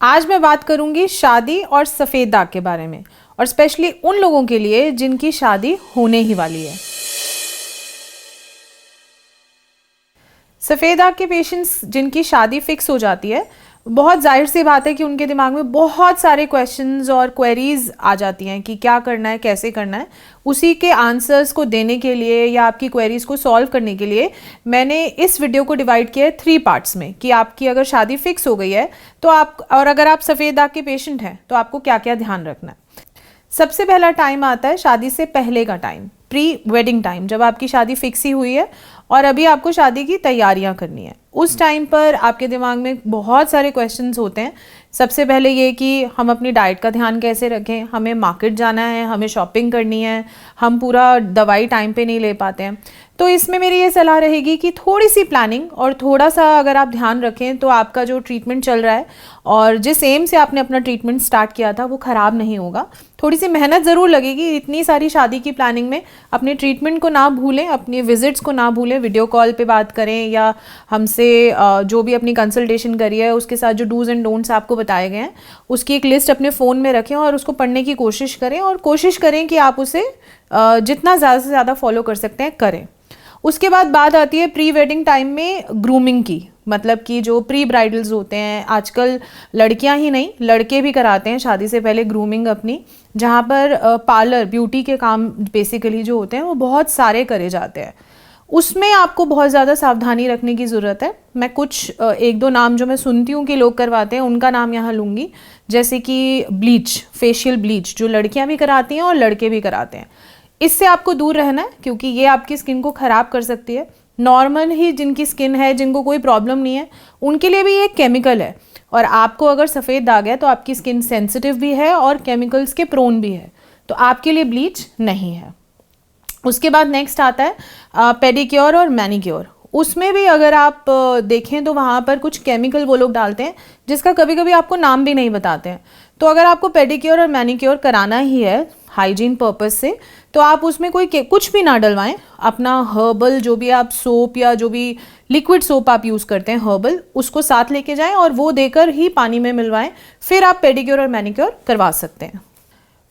आज मैं बात करूंगी शादी और सफ़ेद दाग के बारे में, और स्पेशली उन लोगों के लिए जिनकी शादी होने ही वाली है। सफ़ेद दाग के पेशेंट्स जिनकी शादी फिक्स हो जाती है, बहुत जाहिर सी बात है कि उनके दिमाग में बहुत सारे क्वेश्चंस और क्वेरीज आ जाती हैं कि क्या करना है, कैसे करना है। उसी के आंसर्स को देने के लिए या आपकी क्वेरीज को सॉल्व करने के लिए मैंने इस वीडियो को डिवाइड किया है 3 पार्ट्स में कि आपकी अगर शादी फिक्स हो गई है तो अगर आप सफ़ेद दाग के पेशेंट हैं तो आपको क्या क्या ध्यान रखना है। सबसे पहला टाइम आता है शादी से पहले का टाइम, प्री वेडिंग टाइम, जब आपकी शादी फिक्स ही हुई है और अभी आपको शादी की तैयारियां करनी है। उस टाइम पर आपके दिमाग में बहुत सारे क्वेश्चंस होते हैं। सबसे पहले ये कि हम अपनी डाइट का ध्यान कैसे रखें, हमें मार्केट जाना है, हमें शॉपिंग करनी है, हम पूरा दवाई टाइम पे नहीं ले पाते हैं। तो इसमें मेरी ये सलाह रहेगी कि थोड़ी सी प्लानिंग और थोड़ा सा अगर आप ध्यान रखें तो आपका जो ट्रीटमेंट चल रहा है और जिस एम से आपने अपना ट्रीटमेंट स्टार्ट किया था वो ख़राब नहीं होगा। थोड़ी सी मेहनत ज़रूर लगेगी, इतनी सारी शादी की प्लानिंग में अपने ट्रीटमेंट को ना भूलें, अपनी विजिट्स को ना भूलें, वीडियो कॉल पे बात करें या हमसे जो भी अपनी कंसल्टेशन करी है उसके साथ जो डूज एंड डोंट्स आपको बताए गए हैं उसकी एक लिस्ट अपने फ़ोन में रखें और उसको पढ़ने की कोशिश करें, और कोशिश करें कि आप उसे जितना ज़्यादा से ज़्यादा फॉलो कर सकते हैं करें। उसके बाद बात आती है प्री वेडिंग टाइम में ग्रूमिंग की, मतलब कि जो प्री ब्राइडल्स होते हैं, आजकल लड़कियां ही नहीं लड़के भी कराते हैं शादी से पहले ग्रूमिंग अपनी, जहाँ पर पार्लर ब्यूटी के काम बेसिकली जो होते हैं वो बहुत सारे करे जाते हैं। उसमें आपको बहुत ज़्यादा सावधानी रखने की ज़रूरत है। मैं कुछ एक दो नाम जो मैं सुनती हूँ कि लोग करवाते हैं उनका नाम यहाँ लूँगी, जैसे कि ब्लीच, फेशियल ब्लीच जो लड़कियाँ भी कराती हैं और लड़के भी कराते हैं। इससे आपको दूर रहना है क्योंकि ये आपकी स्किन को ख़राब कर सकती है। नॉर्मल ही जिनकी स्किन है, जिनको कोई प्रॉब्लम नहीं है, उनके लिए भी ये केमिकल है, और आपको अगर सफ़ेद दाग है तो आपकी स्किन सेंसिटिव भी है और केमिकल्स के प्रोन भी है, तो आपके लिए ब्लीच नहीं है। उसके बाद नेक्स्ट आता है पेडिक्योर और मैनिक्योर। उसमें भी अगर आप देखें तो वहाँ पर कुछ केमिकल वो लोग डालते हैं जिसका कभी कभी आपको नाम भी नहीं बताते हैं। तो अगर आपको पेडिक्योर और मैनिक्योर कराना ही है हाइजीन पर्पस से, तो आप उसमें कुछ भी ना डलवाएं। अपना हर्बल जो भी आप सोप या जो भी लिक्विड सोप आप यूज़ करते हैं हर्बल, उसको साथ लेके जाएं और वो देकर ही पानी में मिलवाएं, फिर आप पेडिक्योर और मैनिक्योर करवा सकते हैं।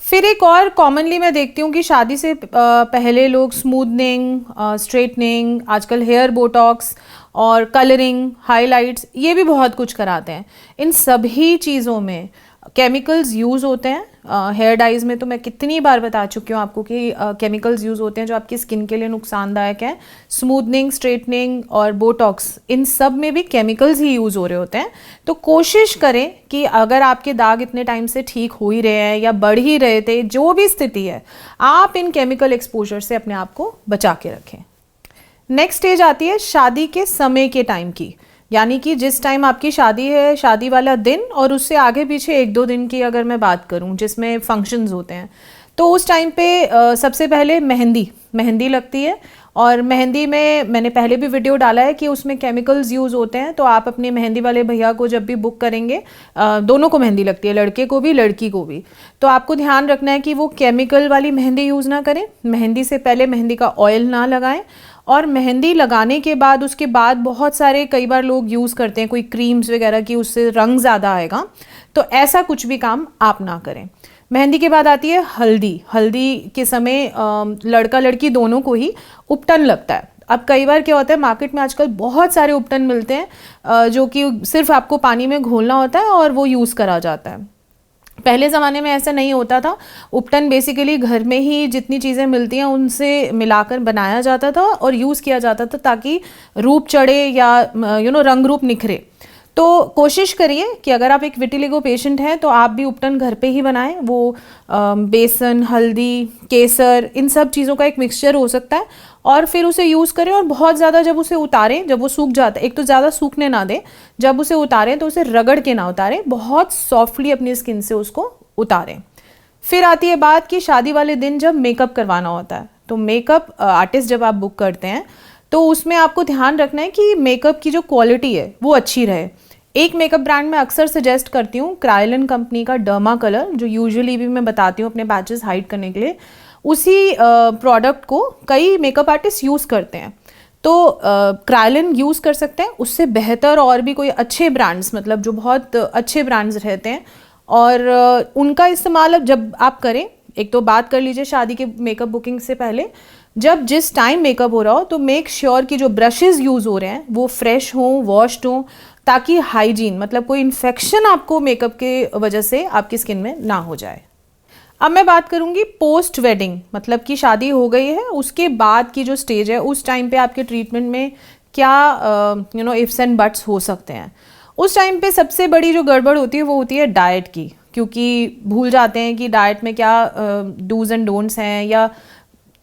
फिर एक और कॉमनली मैं देखती हूँ कि शादी से पहले लोग स्मूथनिंग, स्ट्रेटनिंग, आजकल हेयर बोटॉक्स और कलरिंग, हाइलाइट्स, ये भी बहुत कुछ कराते हैं। इन सभी चीज़ों में केमिकल्स यूज़ होते हैं। हेयर डाइज में तो मैं कितनी बार बता चुकी हूँ आपको कि केमिकल्स यूज़ होते हैं जो आपकी स्किन के लिए नुकसानदायक हैं। स्मूथनिंग, स्ट्रेटनिंग और बोटॉक्स, इन सब में भी केमिकल्स ही यूज़ हो रहे होते हैं। तो कोशिश करें कि अगर आपके दाग इतने टाइम से ठीक हो ही रहे हैं या बढ़ ही रहे थे, जो भी स्थिति है, आप इन केमिकल एक्सपोजर से अपने आप को बचा के रखें। नेक्स्ट स्टेज आती है शादी के समय के टाइम की, यानी कि जिस टाइम आपकी शादी है, शादी वाला दिन और उससे आगे पीछे 1-2 दिन की अगर मैं बात करूं जिसमें फंक्शंस होते हैं, तो उस टाइम पे सबसे पहले मेहंदी लगती है। और मेहंदी में मैंने पहले भी वीडियो डाला है कि उसमें केमिकल्स यूज़ होते हैं, तो आप अपने मेहंदी वाले भैया को जब भी बुक करेंगे, दोनों को मेहंदी लगती है, लड़के को भी लड़की को भी, तो आपको ध्यान रखना है कि वो केमिकल वाली मेहंदी यूज़ ना करें। मेहंदी से पहले मेहंदी का ऑयल ना लगाएं, और मेहंदी लगाने के बाद उसके बाद बहुत सारे कई बार लोग यूज़ करते हैं कोई क्रीम्स वगैरह की, उससे रंग ज़्यादा आएगा, तो ऐसा कुछ भी काम आप ना करें। मेहंदी के बाद आती है हल्दी के समय लड़का लड़की दोनों को ही उपटन लगता है। अब कई बार क्या होता है, मार्केट में आजकल बहुत सारे उपटन मिलते हैं जो कि सिर्फ आपको पानी में घोलना होता है और वो यूज़ करा जाता है। पहले ज़माने में ऐसा नहीं होता था। उपटन बेसिकली घर में ही जितनी चीज़ें मिलती हैं उनसे मिलाकर बनाया जाता था और यूज़ किया जाता था ताकि रूप चढ़े या रंग रूप निखरे। तो कोशिश करिए कि अगर आप एक विटिलिगो पेशेंट हैं तो आप भी उपटन घर पे ही बनाएं। वो बेसन, हल्दी, केसर, इन सब चीज़ों का एक मिक्सचर हो सकता है, और फिर उसे यूज़ करें। और बहुत ज़्यादा जब उसे उतारें, जब वो सूख जाता है, एक तो ज़्यादा सूखने ना दें, जब उसे उतारें तो उसे रगड़ के ना उतारें, बहुत सॉफ्टली अपनी स्किन से उसको उतारें। फिर आती है बात कि शादी वाले दिन जब मेकअप करवाना होता है, तो मेकअप आर्टिस्ट जब आप बुक करते हैं तो उसमें आपको ध्यान रखना है कि मेकअप की जो क्वालिटी है वो अच्छी रहे। एक मेकअप ब्रांड में अक्सर सजेस्ट करती हूँ, क्रायोलन कंपनी का डर्मा कलर, जो यूजुअली भी मैं बताती हूँ अपने पैचेस हाइड करने के लिए। उसी प्रोडक्ट को कई मेकअप आर्टिस्ट यूज़ करते हैं। तो क्रायोलिन यूज़ कर सकते हैं, उससे बेहतर और भी कोई अच्छे ब्रांड्स, मतलब जो बहुत अच्छे ब्रांड्स रहते हैं, और उनका इस्तेमाल अब जब आप करें, एक तो बात कर लीजिए शादी के मेकअप बुकिंग से पहले, जब जिस टाइम मेकअप हो रहा हो तो मेक श्योर कि जो ब्रशेज़ यूज़ हो रहे हैं वो फ्रेश हों, वॉश्ड हों, ताकि हाइजीन, मतलब कोई इन्फेक्शन आपको मेकअप के वजह से आपकी स्किन में ना हो जाए। अब मैं बात करूंगी पोस्ट वेडिंग, मतलब कि शादी हो गई है उसके बाद की जो स्टेज है, उस टाइम पे आपके ट्रीटमेंट में क्या इफ्स एंड बट्स हो सकते हैं। उस टाइम पे सबसे बड़ी जो गड़बड़ होती है वो होती है डाइट की, क्योंकि भूल जाते हैं कि डाइट में क्या डूज एंड डोंट्स हैं, या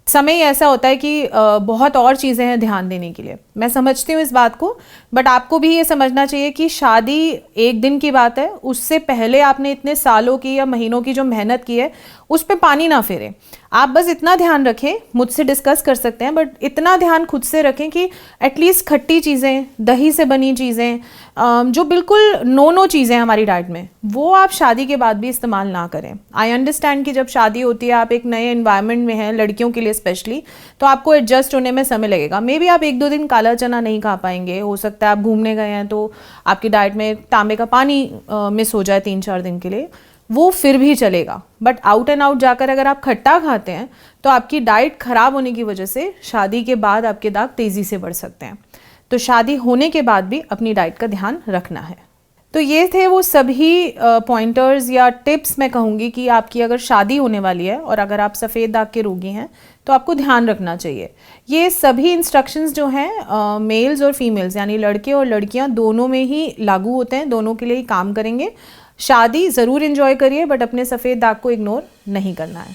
समय ऐसा होता है कि बहुत और चीज़ें हैं ध्यान देने के लिए। मैं समझती हूँ इस बात को, बट आपको भी ये समझना चाहिए कि शादी एक दिन की बात है, उससे पहले आपने इतने सालों की या महीनों की जो मेहनत की है उस पर पानी ना फेरें। आप बस इतना ध्यान रखें, मुझसे डिस्कस कर सकते हैं, बट इतना ध्यान खुद से रखें कि एटलीस्ट खट्टी चीज़ें, दही से बनी चीज़ें, जो बिल्कुल नो चीज़ें हमारी डाइट में, वो आप शादी के बाद भी इस्तेमाल ना करें। आई अंडरस्टैंड कि जब शादी होती है आप एक नए एनवायरनमेंट में हैं, लड़कियों के लिए स्पेशली, तो आपको एडजस्ट होने में समय लगेगा। मे बी आप 1-2 दिन काला चना नहीं खा पाएंगे, हो सकता है आप घूमने गए हैं तो आपकी डाइट में तांबे का पानी मिस हो जाए 3-4 दिन के लिए, वो फिर भी चलेगा। बट आउट एंड आउट जाकर अगर आप खट्टा खाते हैं तो आपकी डाइट खराब होने की वजह से शादी के बाद आपके दाग तेज़ी से बढ़ सकते हैं। तो शादी होने के बाद भी अपनी डाइट का ध्यान रखना है। तो ये थे वो सभी पॉइंटर्स या टिप्स, मैं कहूँगी कि आपकी अगर शादी होने वाली है और अगर आप सफ़ेद दाग के रोगी हैं तो आपको ध्यान रखना चाहिए। ये सभी इंस्ट्रक्शंस जो हैं मेल्स और फीमेल्स यानी लड़के और लड़कियां दोनों में ही लागू होते हैं, दोनों के लिए ही काम करेंगे। शादी ज़रूर एंजॉय करिए, बट अपने सफ़ेद दाग को इग्नोर नहीं करना है।